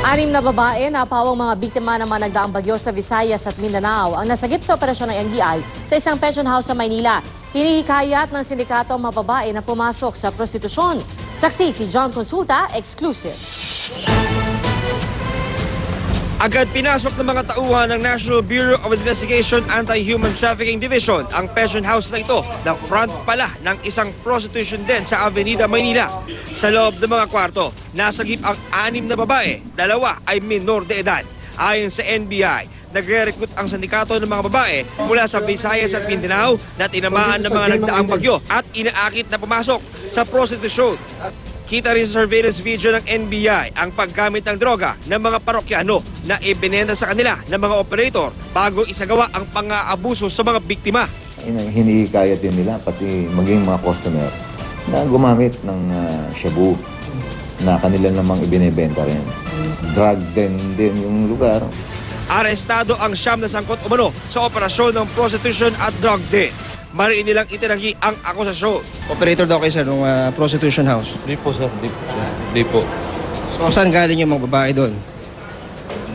Anim na babae na pawang mga biktima ng mga nagdaang bagyo sa Visayas at Mindanao ang nasagip sa operasyon ng NBI sa isang pension house sa Maynila. Hinihikayat ng sindikato ang mga babae na pumasok sa prostitusyon. Saksi si John Consulta, exclusive. Agad pinasok ng mga tauhan ng National Bureau of Investigation Anti-Human Trafficking Division ang pension house na ito na front pala ng isang prostitution den sa Avenida Maynila. Sa loob ng mga kwarto, nasagip ang 6 na babae, 2 ay minor de edad. Ayon sa NBI, nagre-recruit ang sindikato ng mga babae mula sa Visayas at Mindanao na tinamaan ng mga nagdaang bagyo at inaakit na pumasok sa prostitution. Kita rin sa surveillance video ng NBI ang paggamit ng droga ng mga parokyano na ibinenta sa kanila ng mga operator bago isagawa ang pang-aabuso sa mga biktima. Hinihikayat din nila pati maging mga customer na gumamit ng shabu na kanila namang ibinebenta rin. Drug din yung lugar. Arestado ang 9 na sangkot umano sa operasyon ng prostitution at drug den. Mariin nilang itinanggi ang akusasyon. Operator daw kayo sir ng prostitution house? Di po sir, di po. So saan galing yung mga babae doon?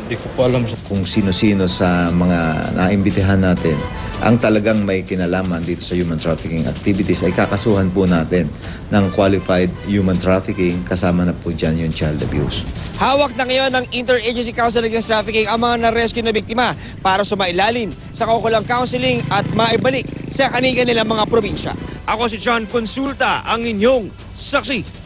Di ko po alam sir. Kung sino-sino sa mga naimbitahan natin ang talagang may kinalaman dito sa human trafficking activities ay kakasuhan po natin ng qualified human trafficking, kasama na po dyan yung child abuse. Hawak na ngayon ng Interagency Council Against Trafficking ang mga na-rescue na biktima para sumailalim sa kaukulang counseling at maibalik sa kanilang mga probinsya. Ako si John Consulta, ang inyong saksi.